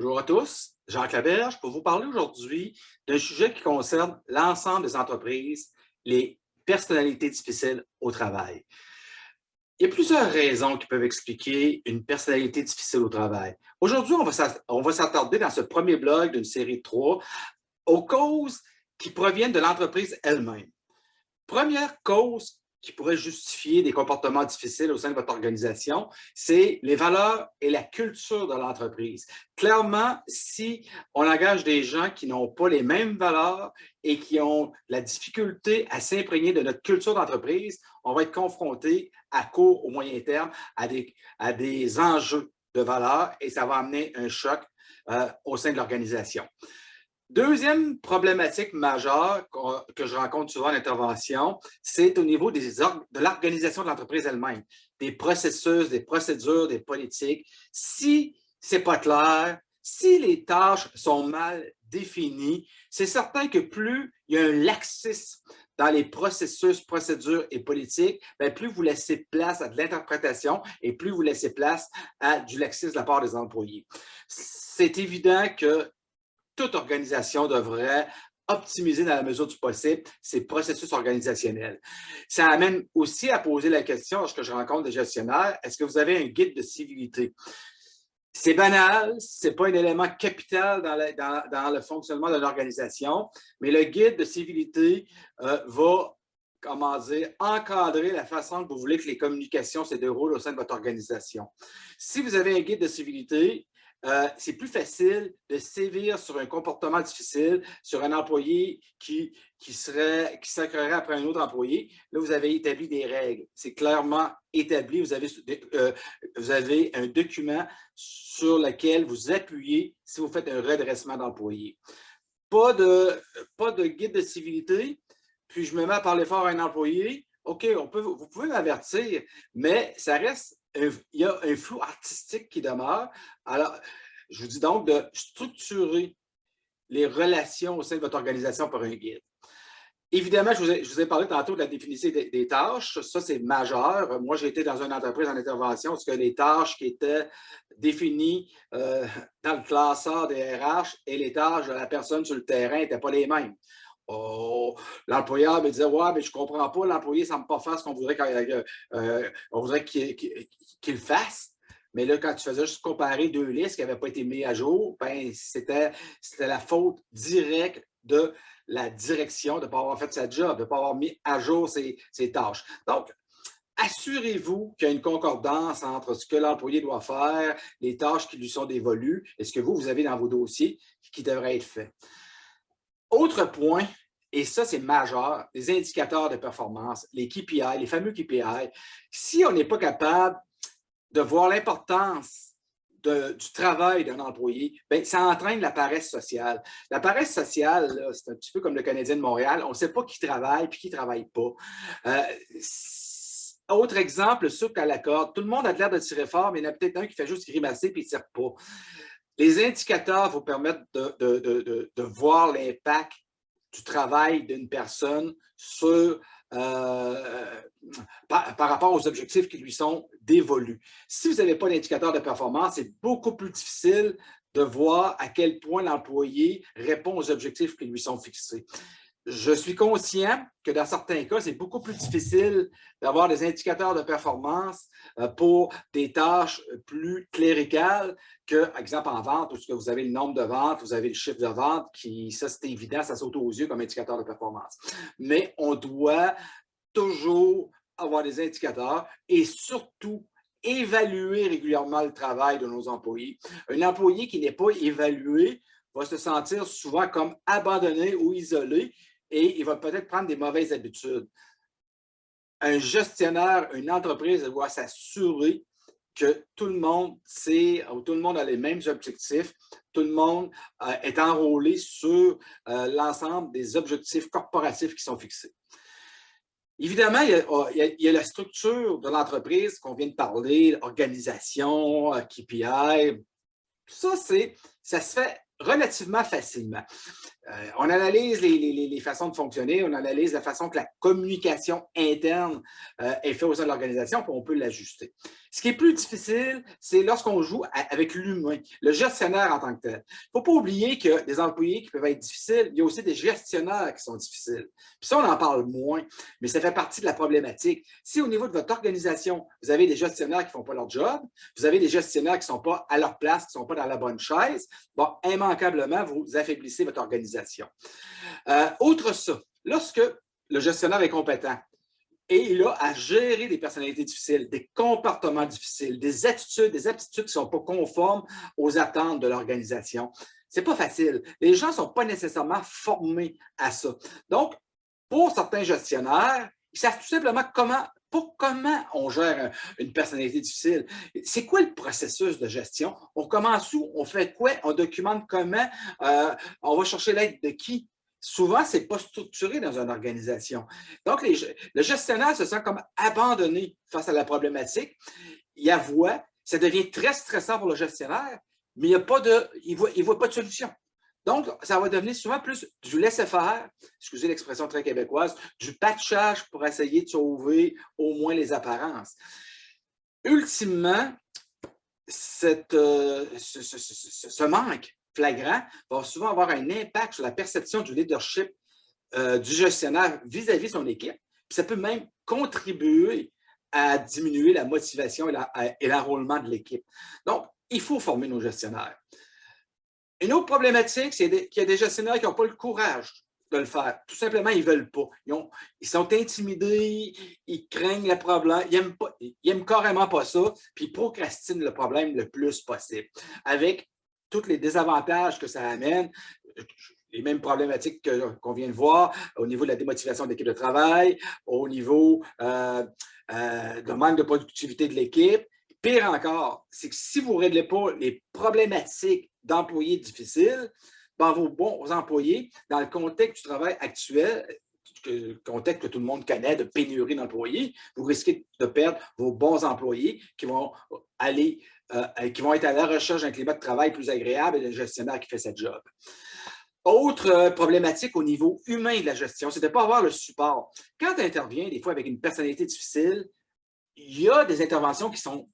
Bonjour à tous, Jacques Laberge pour vous parler aujourd'hui d'un sujet qui concerne l'ensemble des entreprises, les personnalités difficiles au travail. Il y a plusieurs raisons qui peuvent expliquer une personnalité difficile au travail. Aujourd'hui, on va s'attarder dans ce premier blog d'une série de 3 aux causes qui proviennent de l'entreprise elle-même. Première cause qui pourrait justifier des comportements difficiles au sein de votre organisation, c'est les valeurs et la culture de l'entreprise. Clairement, si on engage des gens qui n'ont pas les mêmes valeurs et qui ont la difficulté à s'imprégner de notre culture d'entreprise, on va être confronté à court ou moyen terme à des enjeux de valeurs et ça va amener un choc au sein de l'organisation. Deuxième problématique majeure que je rencontre souvent en intervention, c'est au niveau de l'organisation de l'entreprise elle-même, des processus, des procédures, des politiques. Si ce n'est pas clair, si les tâches sont mal définies, c'est certain que plus il y a un laxisme dans les processus, procédures et politiques, bien, plus vous laissez place à de l'interprétation et plus vous laissez place à du laxisme de la part des employés. C'est évident que toute organisation devrait optimiser dans la mesure du possible ses processus organisationnels. Ça amène aussi à poser la question, lorsque je rencontre des gestionnaires, est-ce que vous avez un guide de civilité? C'est banal, ce n'est pas un élément capital dans le fonctionnement de l'organisation, mais le guide de civilité va, comment dire, encadrer la façon que vous voulez que les communications se déroulent au sein de votre organisation. Si vous avez un guide de civilité, c'est plus facile de sévir sur un comportement difficile, sur un employé qui s'accueillerait après un autre employé. Là, vous avez établi des règles. C'est clairement établi. Vous avez un document sur lequel vous appuyez si vous faites un redressement d'employé. Pas de guide de civilité, puis je me mets à parler fort à un employé. OK, vous pouvez m'avertir, mais ça reste il y a un flou artistique qui demeure. Alors, je vous dis donc de structurer les relations au sein de votre organisation par un guide. Évidemment, je vous ai parlé tantôt de la définition des tâches. Ça, c'est majeur. Moi, j'ai été dans une entreprise en intervention où les tâches qui étaient définies dans le classeur des RH et les tâches de la personne sur le terrain n'étaient pas les mêmes. Oh, l'employeur me disait, ouais, mais je ne comprends pas, l'employé ne semble pas faire ce qu'on voudrait qu'il fasse. Mais là, quand tu faisais juste comparer deux listes qui n'avaient pas été mises à jour, ben, c'était la faute directe de la direction de ne pas avoir fait sa job, de ne pas avoir mis à jour ses tâches. Donc, assurez-vous qu'il y a une concordance entre ce que l'employé doit faire, les tâches qui lui sont dévolues et ce que vous avez dans vos dossiers qui devraient être faits. Autre point, et ça c'est majeur, les indicateurs de performance, les KPI, les fameux KPI. Si on n'est pas capable de voir l'importance du travail d'un employé, bien, ça entraîne la paresse sociale. La paresse sociale, c'est un petit peu comme le Canadien de Montréal, on ne sait pas qui travaille et qui ne travaille pas. Autre exemple, soupe à la corde. Tout le monde a l'air de tirer fort, mais il y en a peut-être un qui fait juste grimacer et il ne tire pas. Les indicateurs vous permettent de voir l'impact du travail d'une personne sur, par rapport aux objectifs qui lui sont dévolus. Si vous n'avez pas d'indicateur de performance, c'est beaucoup plus difficile de voir à quel point l'employé répond aux objectifs qui lui sont fixés. Je suis conscient que dans certains cas, c'est beaucoup plus difficile d'avoir des indicateurs de performance pour des tâches plus cléricales que, par exemple, en vente, où vous avez le nombre de ventes, vous avez le chiffre de vente, ça, c'est évident, ça saute aux yeux comme indicateur de performance. Mais on doit toujours avoir des indicateurs et surtout évaluer régulièrement le travail de nos employés. Un employé qui n'est pas évalué va se sentir souvent comme abandonné ou isolé et il va peut-être prendre des mauvaises habitudes. Un gestionnaire, une entreprise doit s'assurer que tout le monde sait, ou tout le monde a les mêmes objectifs, tout le monde est enrôlé sur l'ensemble des objectifs corporatifs qui sont fixés. Évidemment, il y a la structure de l'entreprise qu'on vient de parler, organisation, KPI. Tout ça, ça se fait relativement facilement. On analyse les façons de fonctionner, on analyse la façon que la communication interne est faite au sein de l'organisation, puis on peut l'ajuster. Ce qui est plus difficile, c'est lorsqu'on joue avec l'humain, le gestionnaire en tant que tel. Il ne faut pas oublier que des employés qui peuvent être difficiles, il y a aussi des gestionnaires qui sont difficiles. Puis ça, on en parle moins, mais ça fait partie de la problématique. Si au niveau de votre organisation, vous avez des gestionnaires qui ne font pas leur job, vous avez des gestionnaires qui ne sont pas à leur place, qui ne sont pas dans la bonne chaise, bon, immanquablement, vous affaiblissez votre organisation. Outre ça, lorsque le gestionnaire est compétent et il a à gérer des personnalités difficiles, des comportements difficiles, des aptitudes qui ne sont pas conformes aux attentes de l'organisation, ce n'est pas facile. Les gens ne sont pas nécessairement formés à ça. Donc, pour certains gestionnaires, ils savent tout simplement comment on gère une personnalité difficile. C'est quoi le processus de gestion? On commence où? On fait quoi? On documente comment? On va chercher l'aide de qui? Souvent, ce n'est pas structuré dans une organisation. Donc, le gestionnaire se sent comme abandonné face à la problématique. Il avoue, ça devient très stressant pour le gestionnaire, mais il ne voit pas de solution. Donc, ça va devenir souvent plus du laisser-faire, excusez l'expression très québécoise, du patchage pour essayer de sauver au moins les apparences. Ultimement, ce manque flagrant va souvent avoir un impact sur la perception du leadership du gestionnaire vis-à-vis de son équipe. Puis ça peut même contribuer à diminuer la motivation et l'enrôlement de l'équipe. Donc, il faut former nos gestionnaires. Une autre problématique, c'est qu'il y a des gestionnaires qui n'ont pas le courage de le faire. Tout simplement, ils ne veulent pas. Ils sont intimidés, ils craignent le problème, ils n'aiment carrément pas ça, puis ils procrastinent le problème le plus possible. Avec tous les désavantages que ça amène, les mêmes problématiques qu'on vient de voir au niveau de la démotivation de l'équipe de travail, au niveau de manque de productivité de l'équipe. Pire encore, c'est que si vous ne réglez pas les problématiques d'employés difficiles, ben vos bons employés, dans le contexte du travail actuel, le contexte que tout le monde connaît de pénurie d'employés, vous risquez de perdre vos bons employés qui vont être à la recherche d'un climat de travail plus agréable et d'un gestionnaire qui fait cette job. Autre problématique au niveau humain de la gestion, c'est de ne pas avoir le support. Quand tu interviens, des fois, avec une personnalité difficile, il y a des interventions qui sont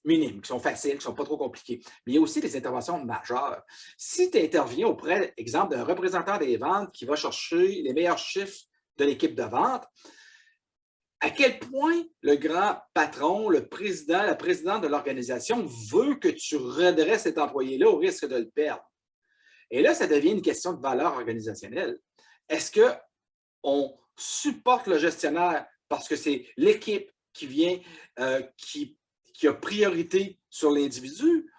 minimes, qui sont faciles, qui ne sont pas trop compliquées. Mais il y a aussi des interventions majeures. Si tu interviens auprès, exemple, d'un représentant des ventes qui va chercher les meilleurs chiffres de l'équipe de vente, à quel point le grand patron, le président, la présidente de l'organisation veut que tu redresses cet employé-là au risque de le perdre. Et là, ça devient une question de valeur organisationnelle. Est-ce qu'on supporte le gestionnaire parce que c'est l'équipe qui vient, qui a priorité sur l'individu,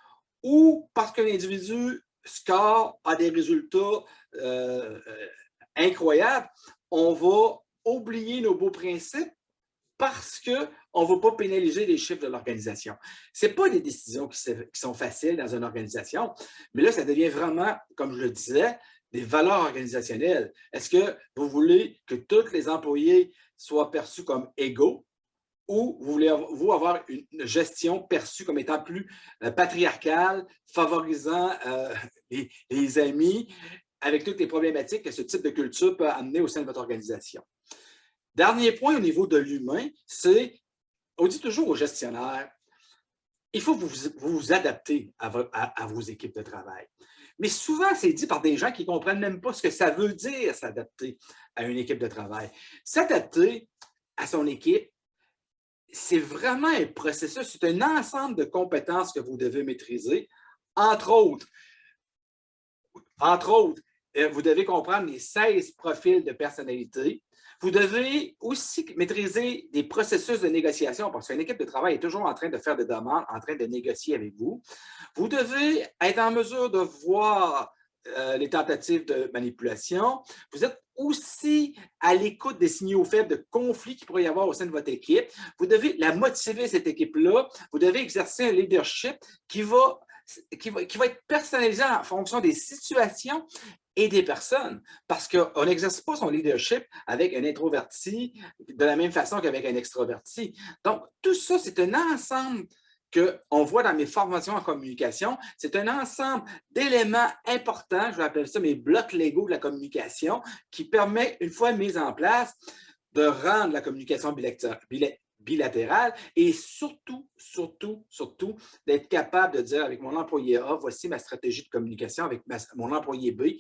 ou parce que l'individu score a des résultats incroyables, on va oublier nos beaux principes parce qu'on ne va pas pénaliser les chiffres de l'organisation. Ce n'est pas des décisions qui sont faciles dans une organisation, mais là, ça devient vraiment, comme je le disais, des valeurs organisationnelles. Est-ce que vous voulez que tous les employés soient perçus comme égaux, ou vous voulez avoir une gestion perçue comme étant plus patriarcale, favorisant les amis, avec toutes les problématiques que ce type de culture peut amener au sein de votre organisation? Dernier point au niveau de l'humain, c'est, on dit toujours aux gestionnaires, il faut que vous vous adaptez à vos équipes de travail. Mais souvent, c'est dit par des gens qui ne comprennent même pas ce que ça veut dire s'adapter à une équipe de travail. S'adapter à son équipe, c'est vraiment un processus, c'est un ensemble de compétences que vous devez maîtriser. Entre autres, vous devez comprendre les 16 profils de personnalité. Vous devez aussi maîtriser des processus de négociation parce qu'une équipe de travail est toujours en train de faire des demandes, en train de négocier avec vous. Vous devez être en mesure de voir les tentatives de manipulation. Vous êtes aussi à l'écoute des signaux faibles de conflits qu'il pourrait y avoir au sein de votre équipe. Vous devez la motiver, cette équipe-là. Vous devez exercer un leadership qui va être personnalisé en fonction des situations et des personnes, parce qu'on n'exerce pas son leadership avec un introverti de la même façon qu'avec un extroverti. Donc, tout ça, c'est un ensemble qu'on voit dans mes formations en communication, c'est un ensemble d'éléments importants, je vais appeler ça mes blocs Lego de la communication, qui permet, une fois mis en place, de rendre la communication bilatérale et surtout, d'être capable de dire avec mon employé A, voici ma stratégie de communication, avec mon employé B,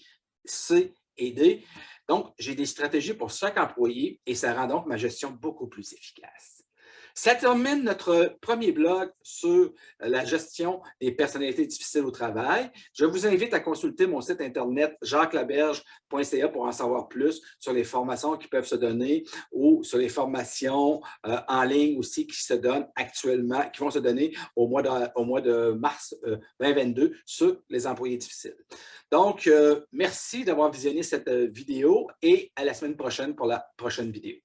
C et D. Donc, j'ai des stratégies pour chaque employé et ça rend donc ma gestion beaucoup plus efficace. Ça termine notre premier blog sur la gestion des personnalités difficiles au travail. Je vous invite à consulter mon site internet jacquelaberge.ca pour en savoir plus sur les formations qui peuvent se donner ou sur les formations en ligne aussi qui se donnent actuellement, qui vont se donner au mois de mars 2022 sur les employés difficiles. Donc, merci d'avoir visionné cette vidéo et à la semaine prochaine pour la prochaine vidéo.